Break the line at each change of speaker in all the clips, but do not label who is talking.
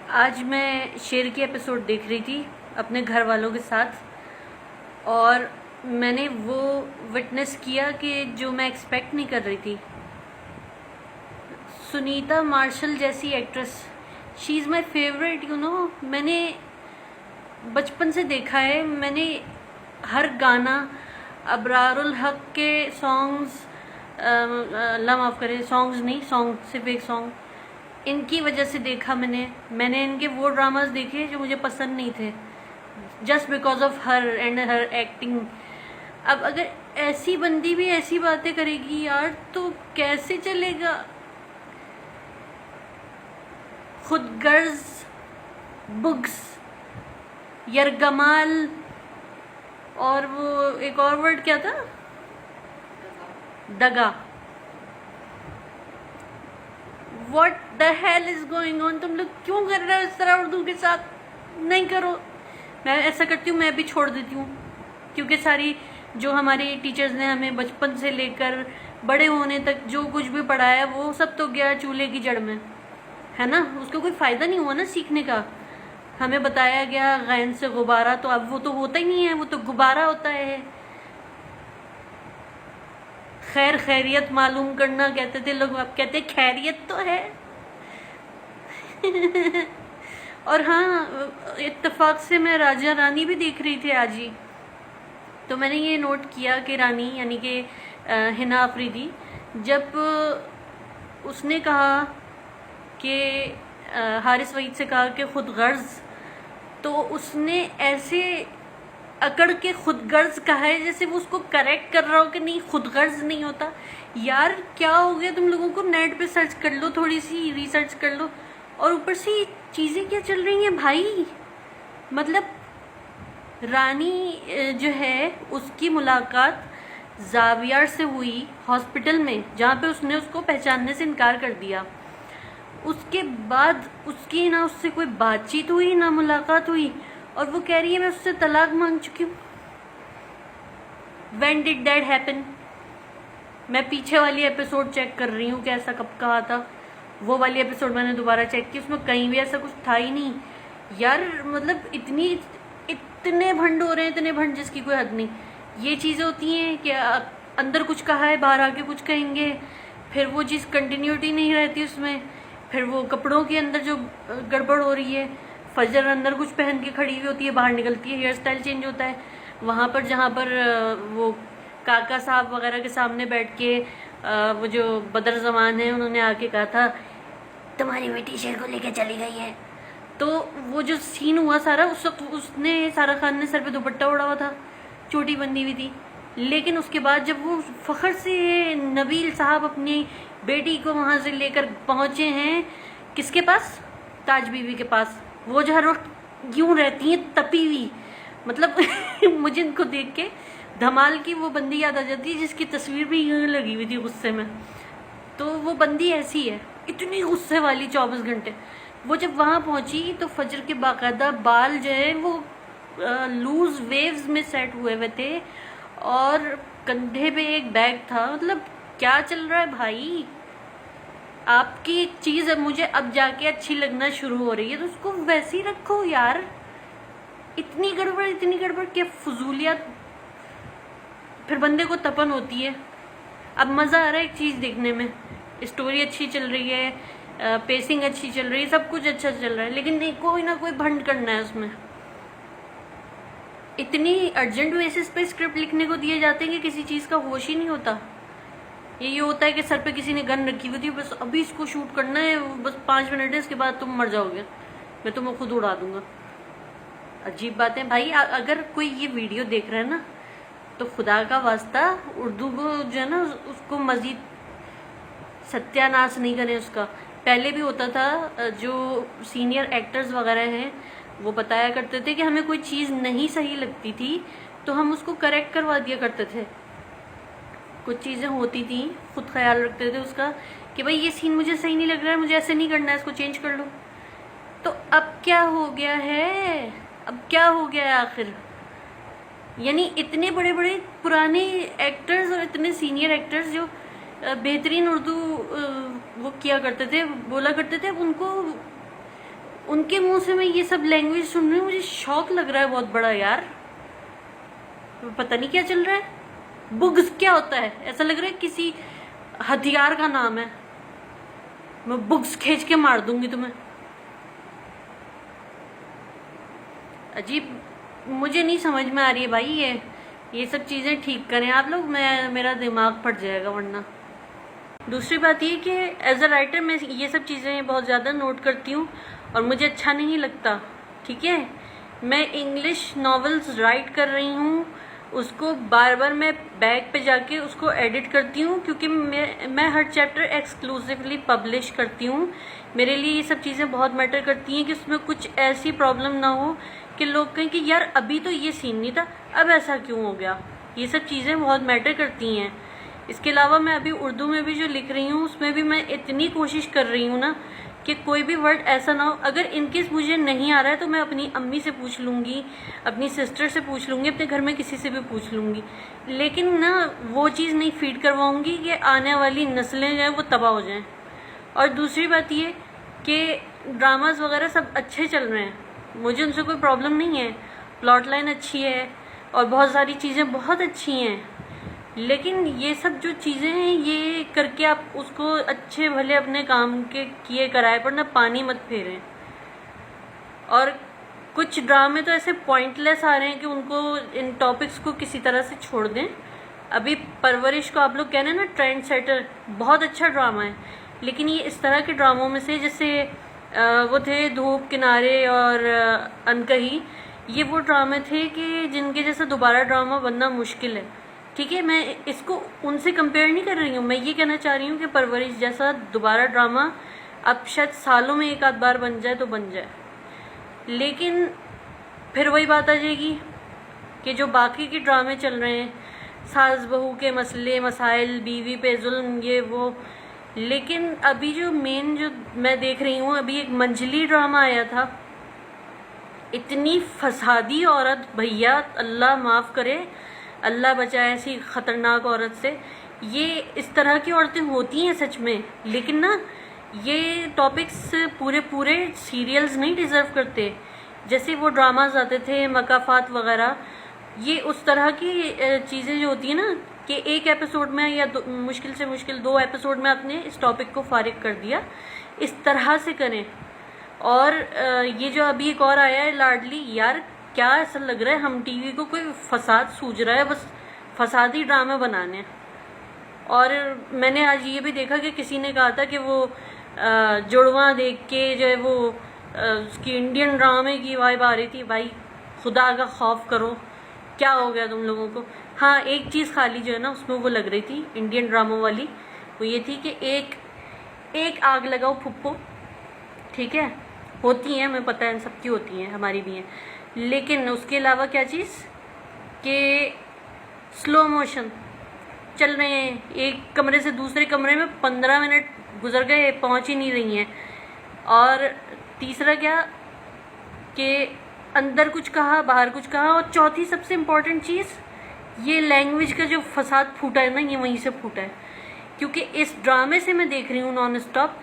आज मैं शेर की एपिसोड देख रही थी अपने घर वालों के साथ और मैंने वो विटनेस किया कि जो मैं एक्सपेक्ट नहीं कर रही थी। सुनीता मार्शल जैसी actress, she is my favourite मैंने बचपन से देखा है। मैंने हर गाना, अबरारुल हक के सॉन्ग्स, अल्लाह माफ़ करे, सॉन्ग्स नहीं, सॉन्ग सिर्फ एक सॉन्ग, इनकी वजह से देखा। मैंने इनके वो ड्रामास देखे जो मुझे पसंद नहीं थे, just because of her and her acting. अब अगर ऐसी बंदी भी ऐसी बातें करेगी यार तो कैसे चलेगा। खुदगर्ज, बुग्स, यरगमाल, और वो एक और वर्ड क्या था, दगा। What the hell is going on? तुम लोग क्यों कर रहे हो इस तरह उर्दू के साथ? नहीं करो। मैं ऐसा करती हूँ, मैं भी छोड़ देती हूँ, क्योंकि सारी जो हमारी टीचर्स ने हमें बचपन से लेकर बड़े होने तक जो कुछ भी पढ़ाया वो सब तो गया चूल्हे की जड़ में, है ना। उसका कोई फ़ायदा नहीं हुआ ना सीखने का। हमें बताया गया गैन से गुब्बारा, तो अब वो तो होता ही नहीं है, वो तो गुब्बारा होता है। खैर खैरियत मालूम करना कहते थे लोग, अब कहते खैरियत तो है। और हाँ, इत्तेफाक से मैं राजा रानी भी देख रही थी आज ही, तो मैंने ये नोट किया कि रानी यानी कि हिना अफरीदी, जब उसने कहा कि हारिस वहीद से कहा कि खुद गर्ज, तो उसने ऐसे अकड़ के खुद गर्ज कहा है जैसे वो उसको करेक्ट कर रहा हो कि नहीं, खुद गर्ज नहीं होता। यार क्या हो गया तुम लोगों को? नेट पे सर्च कर लो, थोड़ी सी रिसर्च कर लो। और ऊपर से ये चीज़ें क्या चल रही हैं भाई। मतलब रानी जो है उसकी मुलाकात जावियर से हुई हॉस्पिटल में, जहाँ पे उसने उसको पहचानने से इनकार कर दिया। उसके बाद उसकी ना उससे कोई बातचीत हुई ना मुलाकात हुई, और वो कह रही है मैं उससे तलाक मांग चुकी हूँ। When did that happen? मैं पीछे वाली एपिसोड चेक कर रही हूँ कि ऐसा कब कहा था। वो वाली एपिसोड मैंने दोबारा चेक की, उसमें कहीं भी ऐसा कुछ था ही नहीं। यार मतलब इतने भंड हो रहे हैं, इतने भंड जिसकी कोई हद नहीं। ये चीज़ें होती हैं कि अंदर कुछ कहा है, बाहर आके कुछ कहेंगे, फिर वो चीज़ कंटिन्यूटी नहीं रहती उसमें। फिर वो कपड़ों के अंदर जो गड़बड़ हो रही है, फजर अंदर कुछ पहन के खड़ी हुई होती है, बाहर निकलती है, हेयर स्टाइल चेंज होता है। वहाँ पर जहाँ पर वो काका साहब वगैरह के सामने बैठ के वो जो बदर जमान है उन्होंने आके कहा था तुम्हारी बेटी शेर को लेके चली गई है, तो वो जो सीन हुआ सारा, उस वक्त उसने सारा खान ने सर पे दुपट्टा ओढ़ा हुआ था, चोटी बंदी हुई थी। लेकिन उसके बाद जब वो फ़ख्र से नबील साहब अपनी बेटी को वहाँ से लेकर पहुँचे हैं किसके पास, ताज बीवी के पास, वो जो हर वक्त यूँ रहती हैं तपी हुई। मतलब मुझे इनको देख के धमाल की वो बंदी याद आ जाती है जिसकी तस्वीर भी यूँ लगी हुई थी गुस्से में। तो वो बंदी ऐसी है, इतनी गुस्से वाली 24 घंटे। वो जब वहाँ पहुँची तो फजर के बाकायदा बाल जो है वो लूज वेव्स में सेट हुए हुए थे, और कंधे पे एक बैग था। मतलब क्या चल रहा है भाई। आपकी एक चीज़ मुझे अब जाके अच्छी लगना शुरू हो रही है तो उसको वैसे ही रखो यार। इतनी गड़बड़ क्या फजूलियत। फिर बंदे को तपन होती है। अब मज़ा आ रहा है एक चीज़ देखने में, स्टोरी अच्छी चल रही है, पेसिंग अच्छी चल रही है, सब कुछ अच्छा चल रहा है, लेकिन नहीं, कोई ना कोई भंड करना है उसमें। इतनी अर्जेंट बेसिस पे स्क्रिप्ट लिखने को दिए जाते हैं कि किसी चीज़ का होश ही नहीं होता। ये होता है कि सर पे किसी ने गन रखी हुई थी, बस अभी इसको शूट करना है, बस 5 मिनट है, इसके बाद तुम मर जाओगे, मैं तुम्हें खुद उड़ा दूंगा। अजीब बात है भाई। अगर कोई ये वीडियो देख रहा है ना, तो खुदा का वास्ता उर्दू को जो है ना उसको मज़ीद सत्यानाश नहीं करें उसका। पहले भी होता था, जो सीनियर एक्टर्स वगैरह हैं वो बताया करते थे कि हमें कोई चीज़ नहीं सही लगती थी तो हम उसको करेक्ट करवा दिया करते थे। कुछ चीज़ें होती थी, खुद ख्याल रखते थे उसका कि भाई ये सीन मुझे सही नहीं लग रहा है, मुझे ऐसे नहीं करना है, इसको चेंज कर लो। तो अब क्या हो गया है, अब क्या हो गया है आखिर। यानी इतने बड़े बड़े पुराने एक्टर्स और इतने सीनियर एक्टर्स जो बेहतरीन उर्दू वो किया करते थे, बोला करते थे, उनको उनके मुंह से मैं ये सब लैंग्वेज सुन रही हूँ, मुझे शौक लग रहा है बहुत बड़ा यार। पता नहीं क्या चल रहा है। बुग्स क्या होता है? ऐसा लग रहा है किसी हथियार का नाम है। मैं बुग्स खींच के मार दूंगी तुम्हें। अजीब, मुझे नहीं समझ में आ रही है भाई। ये सब चीजें ठीक करें आप लोग, मेरा दिमाग फट जाएगा वरना। दूसरी बात ये कि एज अ राइटर मैं ये सब चीज़ें बहुत ज़्यादा नोट करती हूँ और मुझे अच्छा नहीं लगता। ठीक है, मैं इंग्लिश नॉवेल्स राइट कर रही हूँ, उसको बार बार मैं बैक पे जाके उसको एडिट करती हूँ, क्योंकि मैं हर चैप्टर एक्सक्लूसिवली पब्लिश करती हूँ। मेरे लिए ये सब चीज़ें बहुत मैटर करती हैं कि उसमें कुछ ऐसी प्रॉब्लम ना हो कि लोग कहें कि यार अभी तो ये सीन नहीं था, अब ऐसा क्यों हो गया। ये सब चीज़ें बहुत मैटर करती हैं। इसके अलावा मैं अभी उर्दू में भी जो लिख रही हूँ उसमें भी मैं इतनी कोशिश कर रही हूँ ना कि कोई भी वर्ड ऐसा ना हो, अगर इनकेस मुझे नहीं आ रहा है तो मैं अपनी अम्मी से पूछ लूँगी, अपनी सिस्टर से पूछ लूँगी, अपने घर में किसी से भी पूछ लूँगी, लेकिन ना वो चीज़ नहीं फीड करवाऊँगी कि आने वाली नस्लें जो है वो तबाह हो जाएँ। और दूसरी बात ये कि ड्रामाज वगैरह सब अच्छे चल रहे हैं, मुझे उनसे कोई प्रॉब्लम नहीं है, प्लॉट लाइन अच्छी है और बहुत सारी चीज़ें बहुत अच्छी हैं, लेकिन ये सब जो चीज़ें हैं ये करके आप उसको अच्छे भले अपने काम के किए कराए पर ना पानी मत फेरें। और कुछ ड्रामे तो ऐसे पॉइंटलेस आ रहे हैं कि उनको, इन टॉपिक्स को किसी तरह से छोड़ दें। अभी परवरिश को आप लोग कह रहे हैं ना ट्रेंड सेटर, बहुत अच्छा ड्रामा है, लेकिन ये इस तरह के ड्रामों में से, जैसे वो थे धूप किनारे और अनकही, ये वो ड्रामे थे कि जिनके जैसा दोबारा ड्रामा बनना मुश्किल है। ठीक है, मैं इसको उनसे कंपेयर नहीं कर रही हूँ, मैं ये कहना चाह रही हूँ कि परवरिश जैसा दोबारा ड्रामा अब शायद सालों में एक आध बार बन जाए तो बन जाए, लेकिन फिर वही बात आ जाएगी कि जो बाकी के ड्रामे चल रहे हैं, सास बहू के मसले मसाइल, बीवी पे जुल्म, ये वो, लेकिन अभी जो मेन जो मैं देख रही हूँ, अभी एक मंजली ड्रामा आया था, इतनी फसादी औरत भैया, अल्लाह माफ़ करे, अल्लाह बचाए ऐसी ख़तरनाक औरत से। ये इस तरह की औरतें होती हैं सच में, लेकिन ना ये टॉपिक्स पूरे सीरियल्स नहीं डिज़र्व करते। जैसे वो ड्रामाज आते थे मकाफात वगैरह, ये उस तरह की चीज़ें जो होती हैं ना कि एक एपिसोड में या मुश्किल से मुश्किल 2 एपिसोड में आपने इस टॉपिक को फारिग कर दिया, इस तरह से करें। और ये जो अभी एक और आया है लाडली, यार क्या ऐसा लग रहा है हम टीवी को कोई फसाद सूझ रहा है, बस फसादी ड्रामा बनाने। और मैंने आज ये भी देखा कि किसी ने कहा था कि वो जुड़वा देख के जो है वो उसकी इंडियन ड्रामे की वाइब आ रही थी। भाई खुदा का खौफ करो, क्या हो गया तुम लोगों को। हाँ, एक चीज़ खाली जो है ना उसमें वो लग रही थी इंडियन ड्रामों वाली, वो ये थी कि एक आग लगाओ फुप्पो, ठीक है, होती हैं, हमें पता है सबकी होती हैं, हमारी भी हैं, लेकिन उसके अलावा क्या चीज़ कि स्लो मोशन चल रहे हैं, एक कमरे से दूसरे कमरे में 15 मिनट गुजर गए, पहुंच ही नहीं रही हैं। और तीसरा क्या कि अंदर कुछ कहा बाहर कुछ कहा। और चौथी सबसे इम्पॉर्टेंट चीज़, ये लैंग्वेज का जो फसाद फूटा है ना, ये वहीं से फूटा है, क्योंकि इस ड्रामे से मैं देख रही हूँ नॉन स्टॉप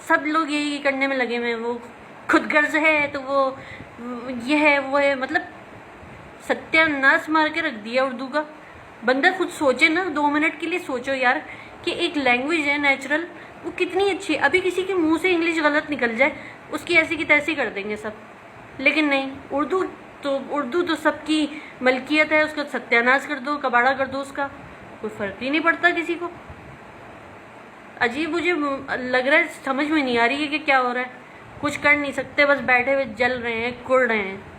सब लोग यही करने में लगे हुए हैं। वो खुद गर्ज है तो वो ये है वो है, मतलब सत्यानाश मार के रख दिया उर्दू का। बंदा खुद सोचे ना, 2 मिनट के लिए सोचो यार कि एक लैंग्वेज है नेचुरल, वो कितनी अच्छी है। अभी किसी के मुंह से इंग्लिश गलत निकल जाए, उसकी ऐसी की तैसी कर देंगे सब, लेकिन नहीं, उर्दू तो सबकी मलकियत है, उसका सत्यानाश कर दो, कबाड़ा कर दो, उसका कोई फर्क ही नहीं पड़ता किसी को। अजीब मुझे लग रहा है, समझ में नहीं आ रही है कि क्या हो रहा है। कुछ कर नहीं सकते, बस बैठे हुए जल रहे हैं, कुड़ रहे हैं।